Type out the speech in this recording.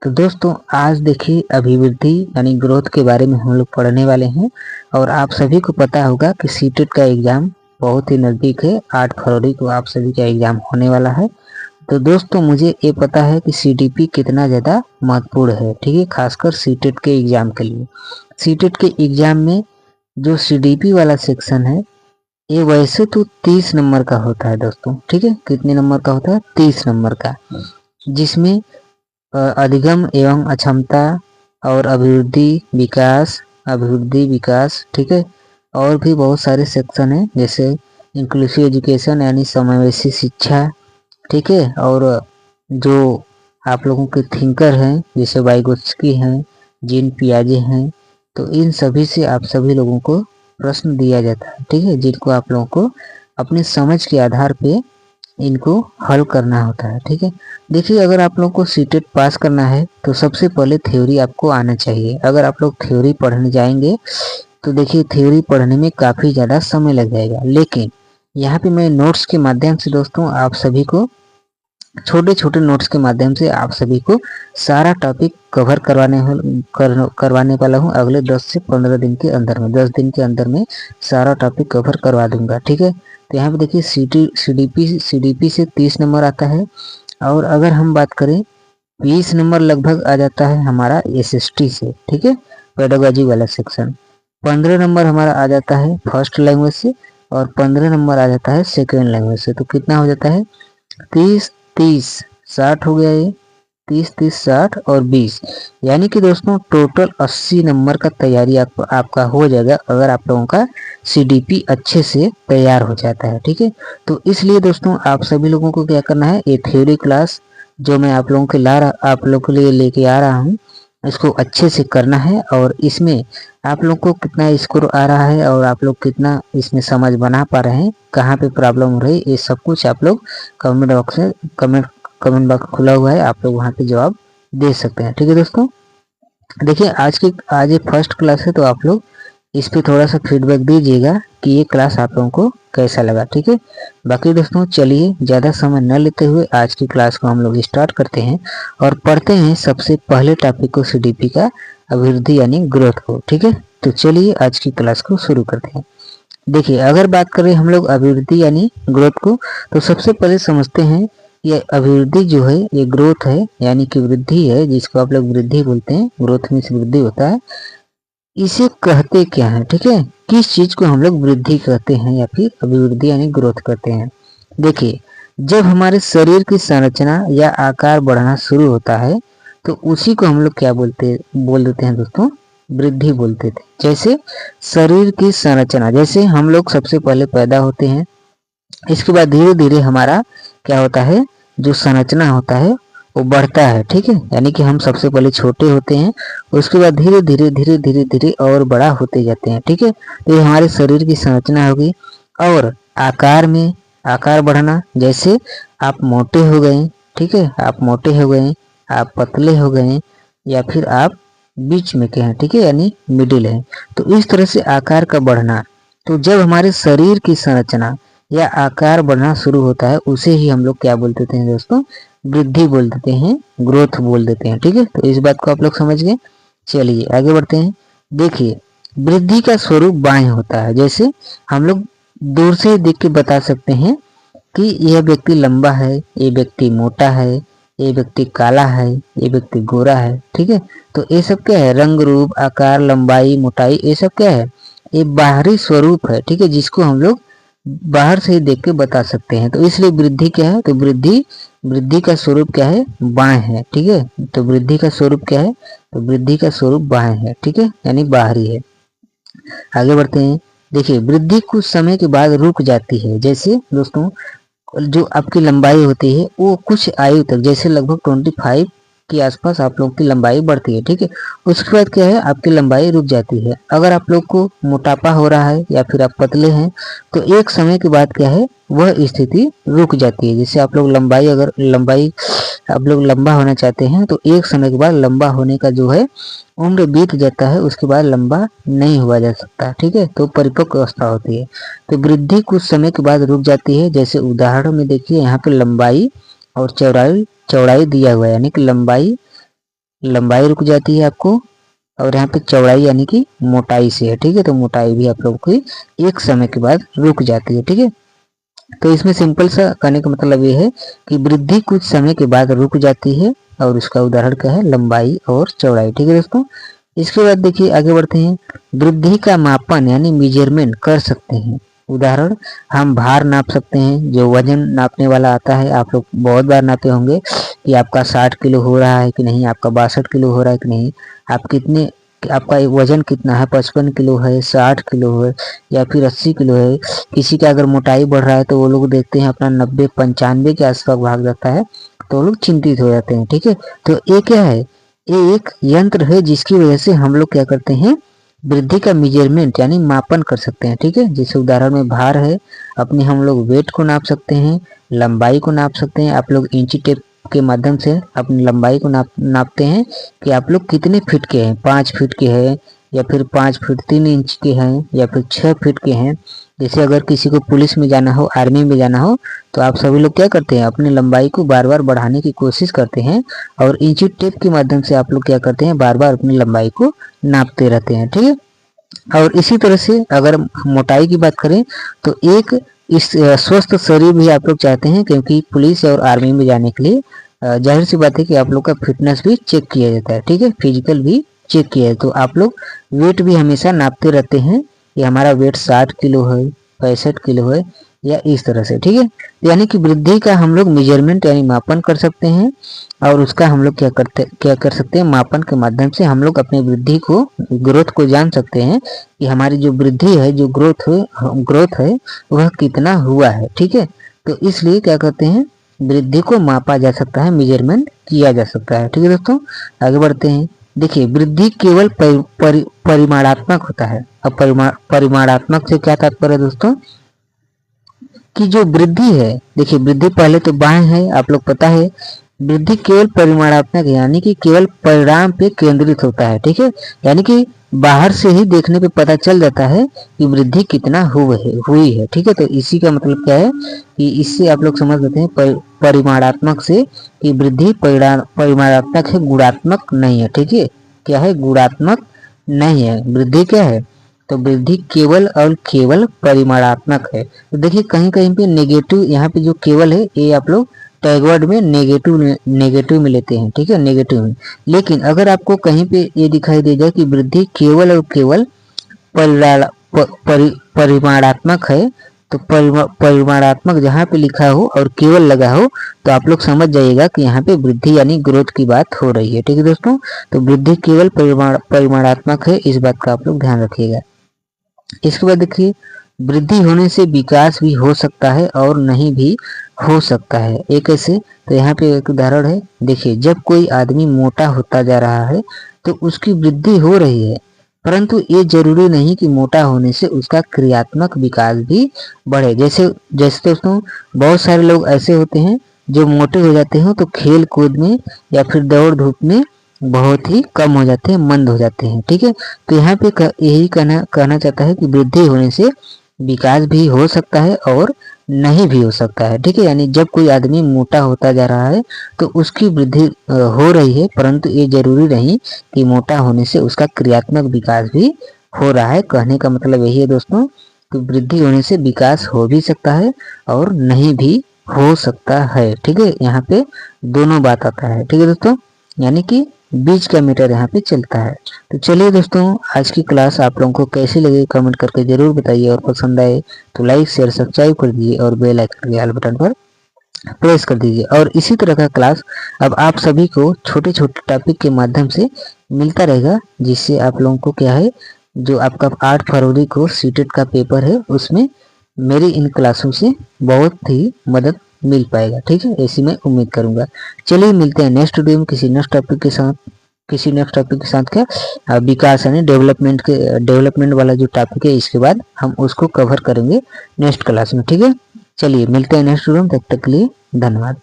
तो दोस्तों आज देखिए अभिवृद्धि यानी ग्रोथ के बारे में हम लोग पढ़ने वाले हैं। और आप सभी को पता होगा कि सीटेट का एग्ज़ाम बहुत ही नज़दीक है। 8 फरवरी को आप सभी का एग्ज़ाम होने वाला है। तो दोस्तों मुझे ये पता है कि सीडीपी कितना ज़्यादा महत्वपूर्ण है, ठीक है, खासकर सीटेट के एग्ज़ाम के लिए। सीटेट के एग्ज़ाम में जो सीडीपी वाला सेक्शन है ये वैसे तो 30 नंबर का होता है दोस्तों, ठीक है। कितने नंबर का होता है? 30 नंबर का, जिसमें अधिगम एवं अक्षमता और अभिवृद्धि विकास, ठीक है। और भी बहुत सारे सेक्शन हैं, जैसे इंक्लूसिव एजुकेशन यानी समावेशी शिक्षा, ठीक है। और जो आप लोगों के थिंकर हैं जैसे वाइगोत्स्की हैं, जीन पियाजे हैं, तो इन सभी से आप सभी लोगों को प्रश्न दिया जाता है, ठीक है, जिनको आप लोगों को अपनी समझ के आधार पे इनको हल करना होता है, ठीक है। देखिए अगर आप लोगों को सीटेट पास करना है तो सबसे पहले थ्योरी आपको आना चाहिए। अगर आप लोग थ्योरी पढ़ने जाएंगे तो देखिए थ्योरी पढ़ने में काफ़ी ज़्यादा समय लग जाएगा, लेकिन यहाँ पे मैं नोट्स के माध्यम से दोस्तों आप सभी को छोटे छोटे नोट्स के माध्यम से आप सभी को सारा टॉपिक कवर करवाने वाला हूँ अगले 10 से 15 दिन के अंदर में। 10 दिन के अंदर में सारा टॉपिक कवर करवा दूंगा, ठीक है। तो यहाँ पे देखिए सीडीपी से 30 नंबर आता है। और अगर हम बात करें 20 नंबर लगभग आ जाता है हमारा एसएसटी से, ठीक है, पेडागोजी वाला सेक्शन। 15 नंबर हमारा आ जाता है फर्स्ट लैंग्वेज से और 15 नंबर आ जाता है सेकेंड लैंग्वेज से। तो कितना हो जाता है? 30 30 60 हो गया ये। 30 30 60 और 20, यानी कि दोस्तों टोटल 80 नंबर का तैयारी आपका हो जाएगा अगर आप लोगों का सीडीपी अच्छे से तैयार हो जाता है, ठीक है। तो इसलिए दोस्तों आप सभी लोगों को क्या करना है, ये थ्योरी क्लास जो मैं आप लोगों के लिए लेके आ रहा हूँ, इसको अच्छे से करना है। और इसमें आप लोग को कितना स्कोर आ रहा है और आप लोग कितना इसमें समझ बना पा रहे हैं, कहाँ पे प्रॉब्लम हो रही है, ये सब कुछ आप लोग कमेंट बॉक्स खुला हुआ है, आप लोग वहाँ पे जवाब दे सकते हैं, ठीक है दोस्तों। देखिए आज ये फर्स्ट क्लास है, तो आप लोग इस पे थोड़ा सा फीडबैक दीजिएगा कि ये क्लास आप लोगों को कैसा लगा, ठीक है। बाकी दोस्तों चलिए ज़्यादा समय न लेते हुए आज की क्लास को हम लोग स्टार्ट करते हैं और पढ़ते हैं सबसे पहले टॉपिक को, सीडीपी का अभिवृद्धि यानी ग्रोथ को, ठीक है। तो चलिए आज की क्लास को शुरू करते हैं। देखिए अगर बात करें हम लोग अभिवृद्धि यानी ग्रोथ को, तो सबसे पहले समझते हैं ये अभिवृद्धि जो है ये ग्रोथ है, यानी कि वृद्धि है, जिसको आप लोग वृद्धि बोलते हैं। ग्रोथ में से वृद्धि होता है, इसे कहते क्या है, ठीक है, किस चीज को हम लोग वृद्धि कहते हैं या फिर अभिवृद्धि यानी ग्रोथ कहते हैं। देखिए जब हमारे शरीर की संरचना या आकार बढ़ना शुरू होता है तो उसी को हम लोग क्या बोल देते हैं दोस्तों, वृद्धि बोलते थे। जैसे शरीर की संरचना, जैसे हम लोग सबसे पहले पैदा होते हैं, इसके बाद धीरे धीरे हमारा क्या होता है, जो संरचना होता है वो बढ़ता है, ठीक है। यानी कि हम सबसे पहले छोटे होते हैं, उसके बाद धीरे धीरे धीरे धीरे धीरे और बड़ा होते जाते हैं, ठीक है। तो ये हमारे शरीर की संरचना होगी। और आकार में आकार बढ़ना, जैसे आप मोटे हो गए, ठीक है, आप मोटे हो गए, आप पतले हो गए, या फिर आप बीच में के हैं, ठीक है, यानी मिडिल है। तो इस तरह से आकार का बढ़ना, तो जब हमारे शरीर की संरचना या आकार बढ़ना शुरू होता है उसे ही हम लोग क्या बोल देते हैं दोस्तों, वृद्धि बोल देते हैं, ग्रोथ बोल देते हैं, ठीक है। तो इस बात को आप लोग समझ गए। चलिए आगे बढ़ते हैं। देखिए वृद्धि का स्वरूप बाएं होता है, जैसे हम लोग दूर से देख के बता सकते हैं कि यह व्यक्ति लंबा है, ये व्यक्ति मोटा है, ये व्यक्ति काला है, ये व्यक्ति गोरा है, ठीक है। तो ये सब क्या है, रंग रूप आकार लंबाई मोटाई, ये सब क्या है, ये बाहरी स्वरूप है, ठीक है, जिसको हम लोग बाहर से ही देख के बता सकते हैं। तो इसलिए वृद्धि क्या है, तो वृद्धि का स्वरूप क्या है, बाएं है, ठीक है। तो वृद्धि का स्वरूप क्या है, तो वृद्धि का स्वरूप बाएं है, ठीक है, यानी बाहरी है। आगे बढ़ते हैं। देखिए वृद्धि कुछ समय के बाद रुक जाती है, जैसे दोस्तों जो आपकी लंबाई होती है वो कुछ आयु तक, जैसे लगभग 25 के आसपास आप लोग की लंबाई बढ़ती है, ठीक है। उसके बाद क्या है, आपकी लंबाई रुक जाती है। अगर आप लोग को मोटापा हो रहा है या फिर आप पतले हैं तो एक समय के बाद क्या है, वह स्थिति रुक जाती है। जैसे आप लोग आप लोग लंबा होना चाहते हैं तो एक समय के बाद लंबा होने का जो है उम्र बीत जाता है, उसके बाद लंबा नहीं हुआ जा सकता, ठीक है। तो परिपक्व अवस्था होती है। तो वृद्धि कुछ समय के बाद रुक जाती है। जैसे उदाहरण में देखिए यहाँ पे लंबाई और चौड़ाई दिया हुआ है, यानी कि लंबाई लंबाई रुक जाती है आपको, और यहाँ पे चौड़ाई यानी कि मोटाई से है। ठीक है, तो मोटाई भी आप लोगों की एक समय के बाद रुक जाती है। ठीक है, तो इसमें सिंपल सा कहने का मतलब ये है कि वृद्धि कुछ समय के बाद रुक जाती है, और उसका उदाहरण क्या है, लंबाई और चौड़ाई। ठीक है दोस्तों, इसके बाद देखिए आगे बढ़ते हैं। वृद्धि का मापन यानी मेजरमेंट कर सकते हैं। उदाहरण, हम भार नाप सकते हैं। जो वजन नापने वाला आता है, आप लोग बहुत बार नापे होंगे कि आपका 60 किलो हो रहा है कि नहीं, आपका 62 किलो हो रहा है कि नहीं, आप कितने, आपका वजन कितना है, 55 किलो है, 60 किलो है, या फिर 80 किलो है। किसी का अगर मोटाई बढ़ रहा है तो वो लोग देखते हैं अपना 90 95 के आसपास भाग जाता है, तो वो लोग चिंतित हो जाते हैं। ठीक है, तो ये क्या है, ये एक यंत्र है जिसकी वजह से हम लोग क्या करते हैं, वृद्धि का मेजरमेंट यानी मापन कर सकते हैं। ठीक है, जैसे उदाहरण में भार है, अपने हम लोग वेट को नाप सकते हैं, लंबाई को नाप सकते हैं। आप लोग इंची टेप के माध्यम से अपनी लंबाई को नापते हैं कि आप लोग कितने फीट के हैं, 5 फीट के हैं, या फिर 5 फीट 3 इंच के हैं, या फिर 6 फीट के हैं। जैसे अगर किसी को पुलिस में जाना हो, आर्मी में जाना हो, तो आप सभी लोग क्या करते हैं, अपनी लंबाई को बार बार बढ़ाने की कोशिश करते हैं, और इंची टेप के माध्यम से आप लोग क्या करते हैं, बार बार अपनी लंबाई को नापते रहते हैं। ठीक है, और इसी तरह से अगर मोटाई की बात करें तो एक इस स्वस्थ शरीर भी आप लोग चाहते हैं, क्योंकि पुलिस और आर्मी में जाने के लिए जाहिर सी बात है कि आप लोग का फिटनेस भी चेक किया जाता है। ठीक है, फिजिकल भी चेक किया है, तो आप लोग वेट भी हमेशा नापते रहते हैं कि हमारा वेट 60 किलो है, 65 किलो है, या इस तरह से। ठीक है, यानी कि वृद्धि का हम लोग मेजरमेंट यानी मापन कर सकते हैं, और उसका हम लोग क्या कर सकते हैं, मापन के माध्यम से हम लोग अपनी वृद्धि को, ग्रोथ को जान सकते हैं कि हमारी जो वृद्धि है, जो ग्रोथ है वह कितना हुआ है। ठीक है, तो इसलिए क्या कहते हैं, वृद्धि को मापा जा सकता है, मेजरमेंट किया जा सकता है। ठीक है दोस्तों, आगे बढ़ते हैं। देखिए, वृद्धि केवल परिमाणात्मक होता है। अब परिमाणात्मक से क्या तात्पर्य है दोस्तों, कि जो वृद्धि है, देखिए वृद्धि पहले तो बाएं है, आप लोग पता है, वृद्धि केवल परिमाणात्मक है, यानी कि केवल परिणाम पे केंद्रित होता है। ठीक है, यानी कि बाहर से ही देखने पे पता चल जाता है कि वृद्धि कितना हुई है। ठीक है, तो इसी का मतलब क्या है कि इससे आप लोग समझ लेते हैं परिमाणात्मक से कि वृद्धि परिमाणात्मक है, गुणात्मक नहीं है। ठीक है, क्या है, गुणात्मक नहीं है। वृद्धि क्या है, तो वृद्धि केवल और केवल परिमाणात्मक है। तो देखिए कहीं कहीं पे नेगेटिव, यहाँ पे जो केवल है ये आप लोग टैगवर्ड में नेगेटिव में लेते हैं। ठीक है, नेगेटिव में। लेकिन अगर आपको कहीं पे ये दिखाई दे जाए कि वृद्धि केवल और केवल परिमाणात्मक है, तो परिमाणात्मक जहाँ पे लिखा हो और केवल लगा हो, तो आप लोग समझ जाइएगा कि यहाँ पे वृद्धि यानी ग्रोथ की बात हो रही है। ठीक है दोस्तों, तो वृद्धि केवल परिमाणात्मक है, इस बात का आप लोग ध्यान रखिएगा। इसके बाद देखिए, वृद्धि होने से विकास भी हो सकता है और नहीं भी हो सकता है। एक ऐसे, तो यहाँ पे एक उदाहरण है। देखिए, जब कोई आदमी मोटा होता जा रहा है तो उसकी वृद्धि हो रही है, परंतु ये जरूरी नहीं कि मोटा होने से उसका क्रियात्मक विकास भी बढ़े। जैसे दोस्तों, बहुत सारे लोग ऐसे होते हैं जो मोटे हो जाते हैं तो खेल कूद में या फिर दौड़ धूप में बहुत ही कम हो जाते हैं, मंद हो जाते हैं। ठीक है, तो यहाँ पे यही कहना चाहता है कि वृद्धि होने से विकास भी हो सकता है और नहीं भी हो सकता है। ठीक है, यानी जब कोई आदमी मोटा होता जा रहा है तो उसकी वृद्धि हो रही है, परंतु ये जरूरी नहीं कि मोटा होने से उसका क्रियात्मक विकास भी हो रहा है। कहने का मतलब यही है दोस्तों कि वृद्धि होने से विकास हो भी सकता है और नहीं भी हो सकता है। ठीक है, यहाँ पे दोनों बात आता है। ठीक है दोस्तों, यानी कि बीच का मीटर यहाँ पे चलता है। तो चलिए दोस्तों, आज की क्लास आप लोगों को कैसी लगी कमेंट करके जरूर बताइए, और पसंद आए तो लाइक शेयर सब्सक्राइब कर दीजिए और बेल आइकन के ऑल बटन पर प्रेस कर दीजिए। और इसी तरह का क्लास अब आप सभी को छोटे छोटे टॉपिक के माध्यम से मिलता रहेगा, जिससे आप लोगों को क्या है, जो आपका 8 फरवरी को सीटेट का पेपर है उसमें मेरी इन क्लासों से बहुत ही मदद मिल पाएगा। ठीक है, ऐसी मैं उम्मीद करूंगा। चलिए मिलते हैं नेक्स्ट वीडियो में किसी नेक्स्ट टॉपिक के साथ क्या विकास यानी डेवलपमेंट वाला जो टॉपिक है, इसके बाद हम उसको कवर करेंगे नेक्स्ट क्लास में। ठीक है, चलिए मिलते हैं नेक्स्ट वीडियो में, तब तक के लिए धन्यवाद।